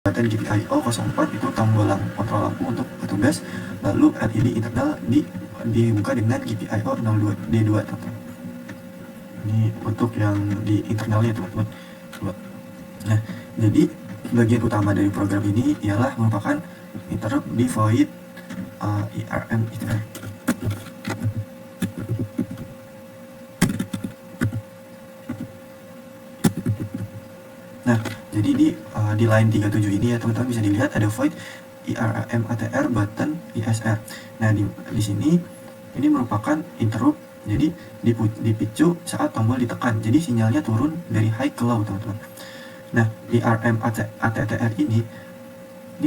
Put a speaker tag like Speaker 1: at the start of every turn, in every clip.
Speaker 1: Button GPIO 04 itu tombol kontrol lampu untuk petugas, lalu LED internal dibuka dengan GPIO 02D2 teman-teman. Ini untuk yang di internalnya teman-teman. Nah, jadi bagian utama dari program ini ialah merupakan interrupt di void IRM ITR. Nah, jadi di line 37 ini ya teman-teman bisa dilihat ada void IRM ATR button ISR. Nah, di sini ini merupakan interrupt, jadi dipicu saat tombol ditekan. Jadi sinyalnya turun dari high ke low teman-teman. Nah, IRM ATTR ini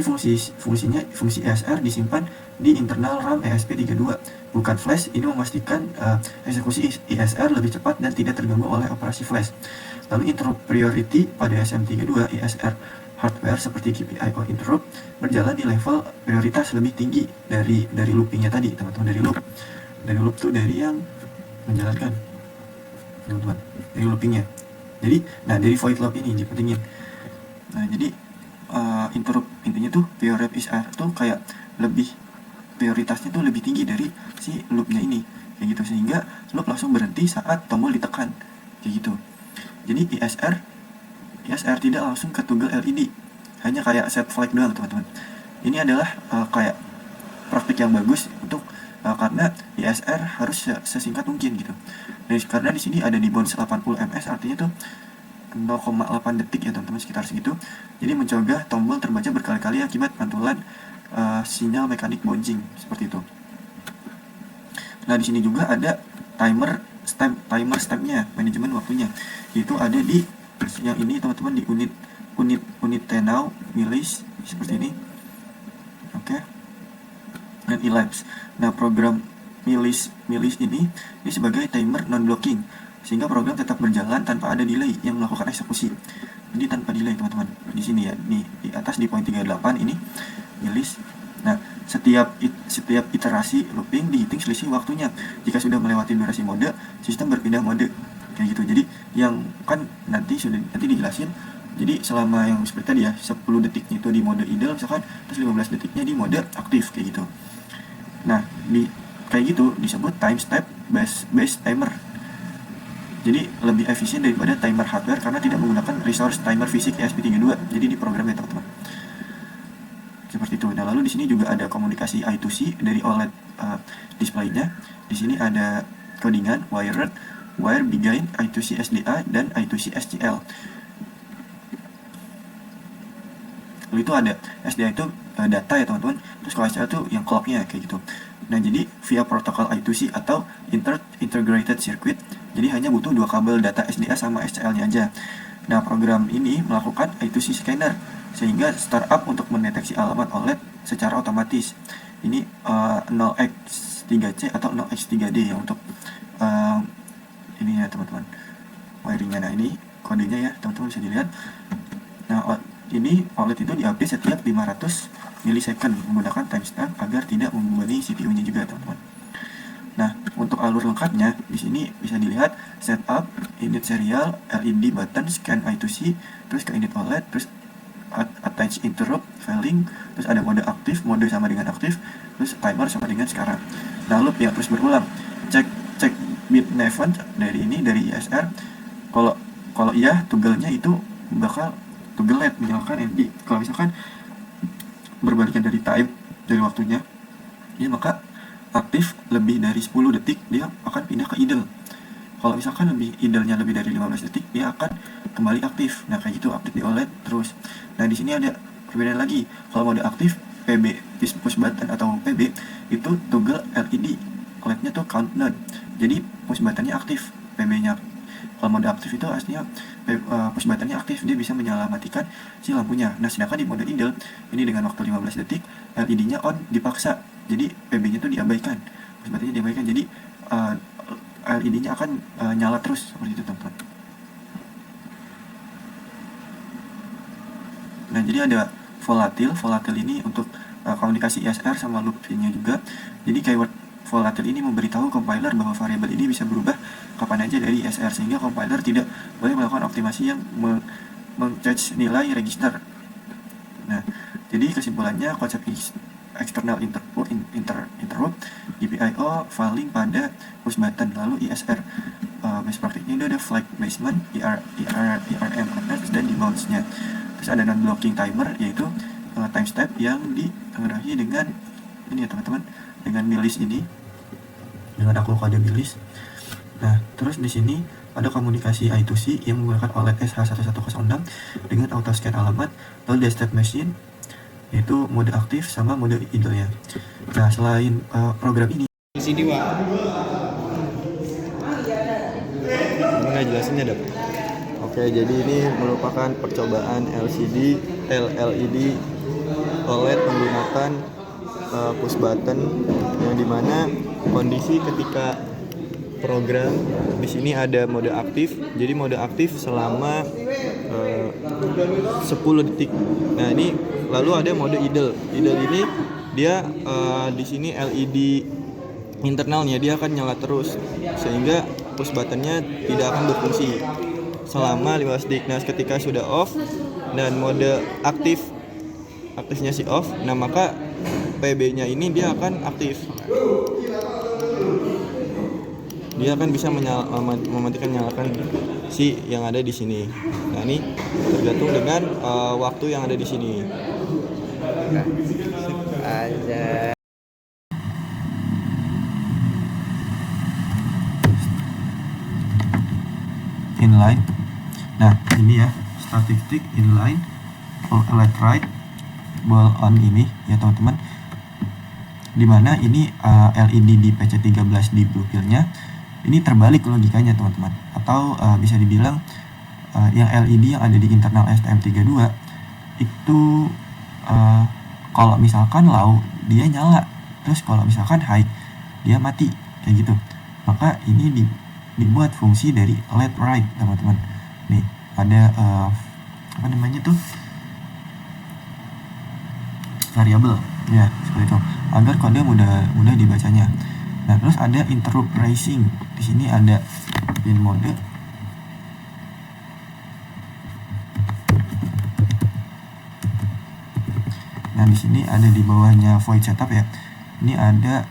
Speaker 1: fungsi ESR disimpan di internal RAM ESP32, bukan flash. Ini memastikan eksekusi ESR lebih cepat dan tidak terganggu oleh operasi flash. Lalu interrupt priority pada SM32 ESR hardware seperti GPIO interrupt berjalan di level prioritas lebih tinggi dari loopingnya tadi teman-teman. Dari loop tuh dari yang menjalankan teman-teman, dari loopingnya. Jadi dari void loop ini dipentingin. Nah, jadi interrupt intinya tuh priority ESR tuh kayak lebih prioritasnya tuh lebih tinggi dari si loopnya ini kayak gitu, sehingga loop langsung berhenti saat tombol ditekan kayak gitu. Jadi ESR tidak langsung ke toggle LED, hanya kayak set flag doang teman-teman. Ini adalah kayak praktik yang bagus untuk karena ESR harus sesingkat mungkin gitu. Dan karena di sini ada di bounce 80 ms, artinya tuh 0,8 detik ya teman-teman, sekitar segitu. Jadi mencegah tombol terbaca berkali-kali akibat pantulan sinyal mekanik bouncing seperti itu. Nah, di sini juga ada timer stepnya, manajemen waktunya. Itu ada di yang ini teman-teman, di unit tenau milis seperti ini. Oke. Dan elapse. Nah, program milis ini sebagai timer non blocking, sehingga program tetap berjalan tanpa ada delay yang melakukan eksekusi. Jadi tanpa delay teman-teman. Di sini ya, di atas di poin 38 ini milis. Nah, setiap iterasi looping dihitung selisih waktunya. Jika sudah melewati durasi mode, sistem berpindah mode kayak gitu. Jadi yang kan nanti dijelasin. Jadi selama yang seperti tadi ya, 10 detiknya itu di mode idle misalkan, terus 15 detiknya di mode aktif kayak gitu. Nah, kayak gitu disebut time step based timer. Jadi lebih efisien daripada timer hardware karena tidak menggunakan resource timer fisik ESP32. Jadi di program ya teman-teman. Seperti itu. Nah, lalu di sini juga ada komunikasi I2C dari OLED displaynya. Di sini ada codingan wire begin I2C SDA dan I2C SCL. Lalu itu ada SDA itu data ya teman-teman. Terus kalau SCL itu yang clocknya kayak gitu. Nah, jadi via protokol I2C atau integrated circuit, jadi hanya butuh 2 kabel data SDA sama SCL-nya aja. Nah, program ini melakukan I2C scanner sehingga startup untuk mendeteksi alamat OLED secara otomatis. Ini 0x3C atau 0x3D ya untuk ini ya teman-teman, wiringnya. Nah, ini kodenya ya teman-teman, bisa dilihat. Nah, ini OLED itu diupdate setiap 500 milisecond menggunakan timestamp agar tidak membebani CPU-nya juga teman-teman. Nah, untuk alur lengkapnya di sini bisa dilihat setup, init serial, LED button, scan I2C, terus ke init OLED, terus attach interrupt, failing, terus ada mode aktif, mode sama dengan aktif, terus timer sama dengan sekarang. Nah, loop yang terus berulang. Cek bit event dari ESR. Kalau iya, toggle-nya itu bakal toggle LED menyalakan LED. Kalau misalkan berbalikan dari time, dari waktunya, ya maka aktif lebih dari 10 detik dia akan pindah ke idle. Kalau misalkan idle-nya lebih dari 15 detik, dia akan kembali aktif. Nah, kayak gitu update di OLED terus. Nah, di sini ada perbedaan lagi. Kalau mode aktif PB push button atau PB itu toggle LED, OLED-nya tuh countdown. Jadi push button-nya aktif, PB-nya. Kalau mode aktif itu aslinya push button-nya aktif, dia bisa menyalamatkan si lampunya. Nah, sedangkan di mode idle ini dengan waktu 15 detik LED-nya on dipaksa. Jadi PB-nya tuh diabaikan, push button-nya diabaikan. Jadi LED-nya akan nyala terus seperti itu teman-teman. Nah, jadi ada volatil ini untuk komunikasi ESR sama loop-nya juga. Jadi keyword volatil ini memberitahu compiler bahwa variabel ini bisa berubah kapan aja dari ISR, sehingga compiler tidak boleh melakukan optimasi yang meng-catch nilai register. Nah, jadi kesimpulannya konsep external interrupt, GPIO, filing pada push button, lalu ISR. Best practice-nya itu ada flag placement, ERM dan debounce-nya. Terus ada non-blocking timer, yaitu time step yang ditengahrahi dengan ini ya teman-teman, dengan milis ini, dengan akul kode milis. Nah, terus di sini ada komunikasi I2C yang menggunakan OLED SH1106 dengan auto scan alamat, lalu desktop machine, yaitu mode aktif sama mode idle ya. Nah, selain program ini
Speaker 2: di sini Wak. Mana jelasinnya dap?
Speaker 3: Oke, jadi ini merupakan percobaan LED OLED menggunakan push button, yang dimana kondisi ketika program di sini ada mode aktif. Jadi mode aktif selama 10 detik. Nah, ini lalu ada mode idle. Idle ini dia di sini LED internalnya dia akan nyala terus, sehingga push buttonnya tidak akan berfungsi selama 15 detik. Nah, ketika sudah off dan mode aktifnya si off, nah maka PB-nya ini dia akan aktif. Dia akan bisa mematikan nyalakan si yang ada di sini. Nah, ini tergantung dengan waktu yang ada di sini.
Speaker 2: Aja.
Speaker 1: inline. Nah, ini ya static tick inline, LED right, ball on ini ya teman-teman. Dimana ini LED di PC13 di blue pill-nya ini terbalik logikanya teman-teman, atau bisa dibilang yang LED yang ada di internal STM32 itu kalau misalkan low dia nyala, terus kalau misalkan high dia mati kayak gitu. Maka ini dibuat fungsi dari LED right teman-teman. Nih ada apa namanya tuh, variabel ya seperti itu, agar kode mudah dibacanya. Nah, terus ada interrupt pricing. Di sini ada pin mode. Nah, di sini ada di bawahnya void setup ya. Ini ada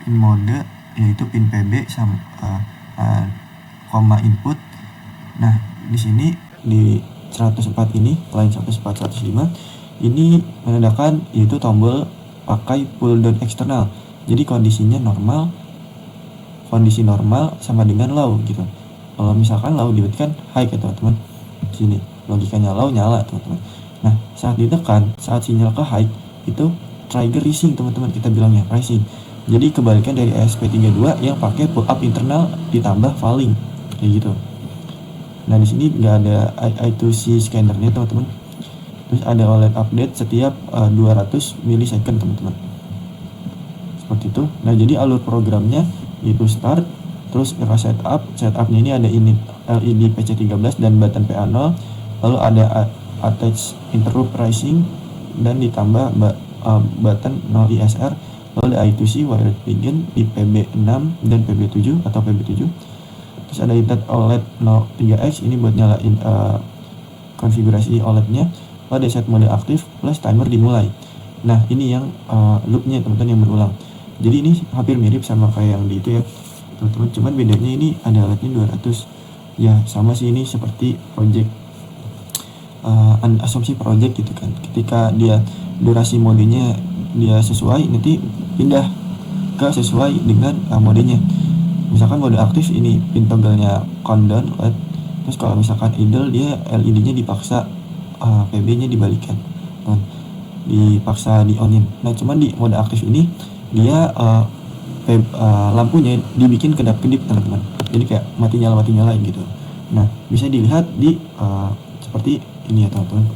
Speaker 1: pin mode, yaitu pin PB sama koma input. Nah, di sini di 104 ini, line 104 105 ini menandakan yaitu tombol pakai pull down eksternal. Jadi kondisi normal sama dengan low gitu. Kalau misalkan low diartikan high ya teman-teman. Sini logikanya low nyala teman-teman. Nah, saat ditekan, saat sinyal ke high itu trigger rising teman-teman, kita bilangnya rising. Jadi kebalikan dari ESP32 yang pakai pull up internal ditambah falling kayak gitu. Nah, di sini nggak ada I2C scannernya teman-teman. Terus ada OLED update setiap 200 milisecond teman-teman. Seperti itu. Nah, jadi alur programnya itu start, terus setupnya ini ada init LED PC13 dan button PA0, lalu ada attach interrupt pricing dan ditambah button 0 ISR, lalu ada I2C wired begin di PB6 dan PB7 atau PB7. Terus ada init OLED 03X ini buat nyalain konfigurasi OLED-nya, lalu ada set mode aktif plus timer dimulai. Nah, ini yang loopnya teman-teman yang berulang. Jadi ini hampir mirip sama kayak yang di itu ya teman-teman, cuman bedanya ini ada alatnya 200 ya, sama sih ini seperti project asumsi project gitu kan. Ketika dia durasi modenya dia sesuai, nanti pindah ke sesuai dengan modenya. Misalkan mode aktif ini pin toggle-nya countdown LED, terus kalau misalkan idle dia LED-nya dipaksa PB-nya dibalikan, dipaksa di onin. Nah, cuman di mode aktif ini dia lampunya dibikin kedap-kedip teman-teman, jadi kayak mati nyala gitu. Nah, bisa dilihat di seperti ini ya teman-teman.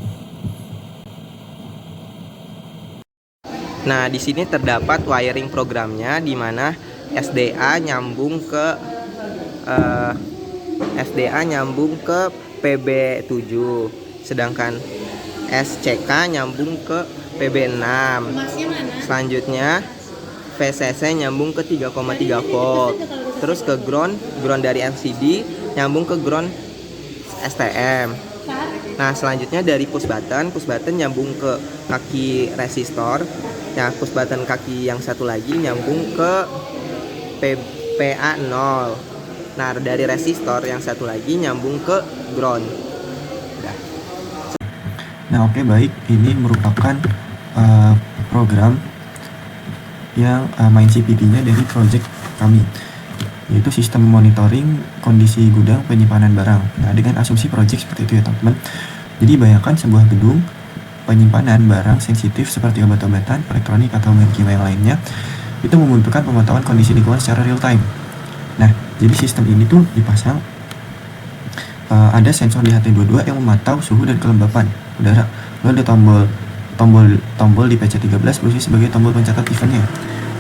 Speaker 4: Nah, di sini terdapat wiring programnya, di mana SDA nyambung ke PB7, sedangkan SCK nyambung ke PB6. Selanjutnya VCC nyambung ke 3,3 volt. Terus ke ground dari LCD nyambung ke ground STM. Nah, selanjutnya dari push button nyambung ke kaki resistor. Nah, push button kaki yang satu lagi nyambung ke PA0. Nah, dari resistor yang satu lagi nyambung ke ground.
Speaker 1: Nah, oke, baik, ini merupakan program yang main CPT-nya dari project kami, yaitu sistem monitoring kondisi gudang penyimpanan barang. Nah, dengan asumsi project seperti itu ya teman-teman. Jadi bayangkan sebuah gedung penyimpanan barang sensitif seperti obat-obatan, elektronik, atau bahan kimia yang lainnya, itu membutuhkan pemantauan kondisi lingkungan secara real time. Nah, jadi sistem ini tuh dipasang ada sensor di HT22 yang memantau suhu dan kelembapan udara. Lalu ada tombol di PC13 berfungsi sebagai tombol pencatat eventnya.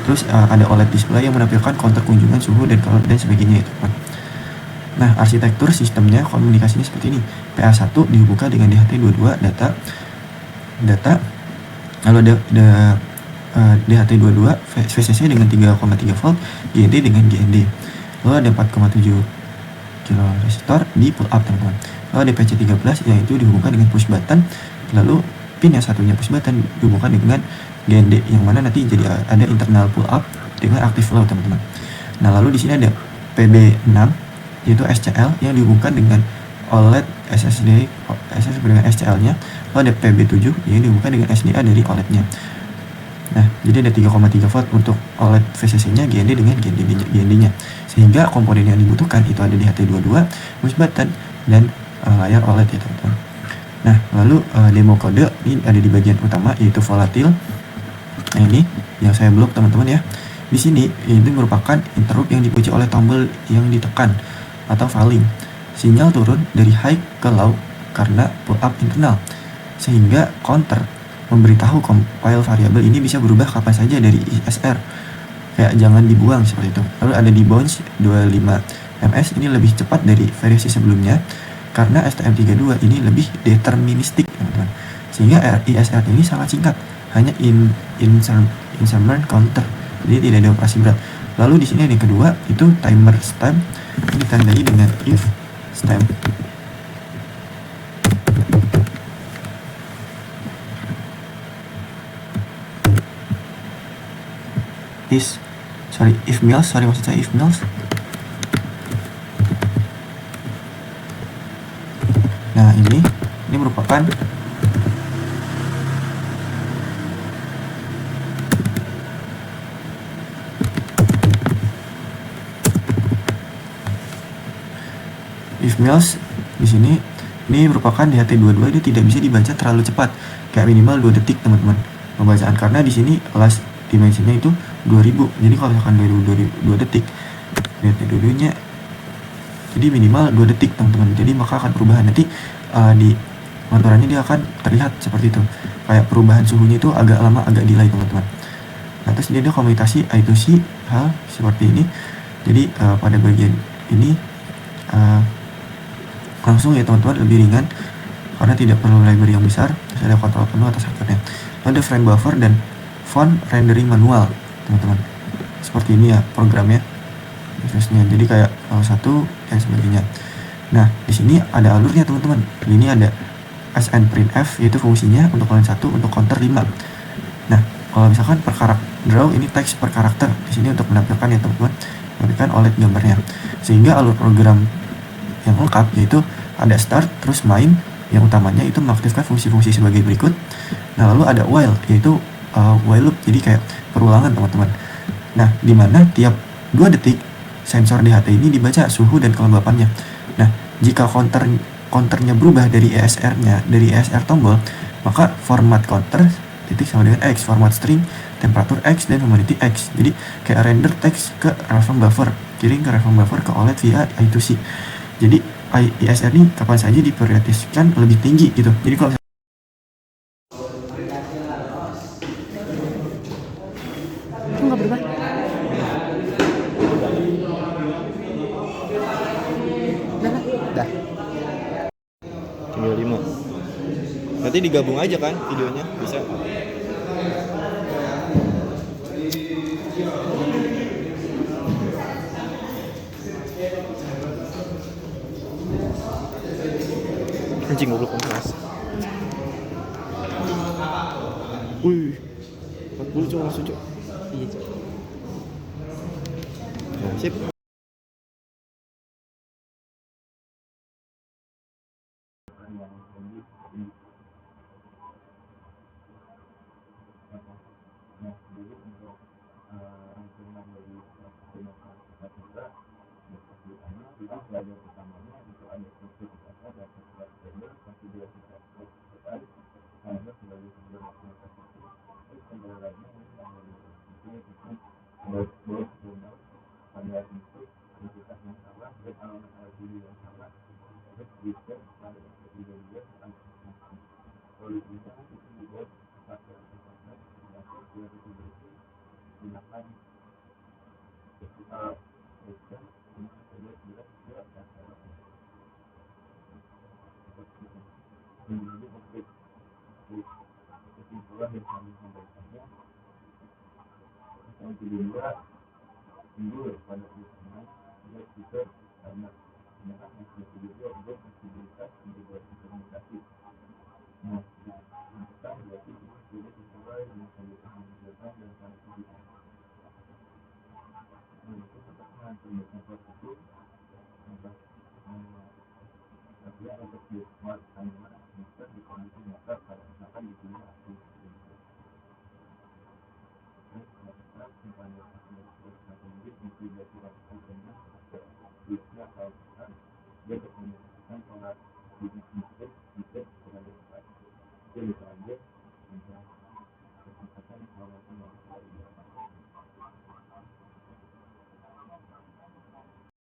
Speaker 1: Terus ada OLED display yang menampilkan counter kunjungan suhu dan sebagainya itu kan. Nah, arsitektur sistemnya komunikasinya seperti ini. PA1 dihubungkan dengan DHT22 data lalu ada DHT22 VCC dengan 3,3 volt, GND dengan GND. Lalu ada 4,7 kilo resistor di pull up teman-teman. Lalu ada PC13 yang itu dihubungkan dengan push button. Lalu pin yang satunya push button dihubungkan dengan GND yang mana nanti jadi ada internal pull up dengan active low teman-teman. Nah, lalu di sini ada PB6 yaitu SCL yang dihubungkan dengan OLED SSD dengan SCL-nya. Lalu ada PB7 yang dihubungkan dengan SDA dari OLED-nya. Nah, jadi ada 3,3 volt untuk OLED VCC-nya, GND dengan GND-nya. Sehingga komponen yang dibutuhkan itu ada di HT22, push button, dan layar OLED ya teman-teman. Nah, lalu demo kode ini ada di bagian utama yaitu volatil. Nah, ini yang saya blok teman-teman ya. Di sini ini merupakan interrupt yang dikunci oleh tombol yang ditekan atau falling. Sinyal turun dari high ke low karena pull up internal. Sehingga counter memberitahu compile variabel ini bisa berubah kapan saja dari ISR. Kayak jangan dibuang seperti itu. Lalu ada di bounce 25 ms, ini lebih cepat dari variasi sebelumnya karena STM32 ini lebih deterministik teman-teman. Sehingga ISR ini sangat singkat, hanya insert counter. Jadi tidak ada operasi berat. Lalu di sini yang kedua itu timer stamp, ini ditandai dengan if stamp. If mills, maksud saya if mills. Nah, ini merupakan if mills di sini ini merupakan di HT22 itu tidak bisa dibaca terlalu cepat, kayak minimal 2 detik teman-teman pembacaan, karena di sini last dimensinya itu 2000. Jadi kalau misalkan 2 detik HT22 nya jadi minimal 2 detik teman-teman. Jadi maka akan perubahan nanti di monitorannya dia akan terlihat seperti itu, kayak perubahan suhunya itu agak lama, agak delay teman-teman. Nah, terus dia ada komunikasi I2C hal seperti ini. Jadi pada bagian ini langsung ya teman-teman, lebih ringan karena tidak perlu library yang besar. Terus ada kontrol penuh atas hardware-nya. Ada frame buffer dan font rendering manual teman-teman. Seperti ini ya programnya, prosesnya. Jadi kayak satu dan sebagainya. Nah, di sini ada alurnya teman-teman. Ini ada SN printf yaitu fungsinya untuk line 1 untuk counter 5. Nah, kalau misalkan per karakter draw ini teks per karakter. Di sini untuk menampilkan ya teman-teman, menampilkan OLED gambarnya. Sehingga alur program yang lengkap yaitu ada start terus main, yang utamanya itu mengaktifkan fungsi-fungsi sebagai berikut. Nah, lalu ada while yaitu while loop, jadi kayak perulangan teman-teman. Nah, di mana tiap 2 detik sensor DHT ini dibaca suhu dan kelembapannya. Nah, jika counternya berubah dari ESR-nya, dari ESR tombol, maka format counter titik sama dengan X, format string temperatur X dan humidity X. Jadi kayak render text ke reference buffer, kirim ke reference buffer ke OLED via I2C. Jadi ISR ini kapan saja diprioritaskan lebih tinggi gitu. Jadi kalau
Speaker 5: itu nggak berubah.
Speaker 4: Dah.
Speaker 3: Tinggal 5. Nanti digabung aja kan videonya, bisa. Anjing goblok kontras. Wih. 40 cuma langsung cok.
Speaker 4: Iya, Cok.
Speaker 3: Nah, sip.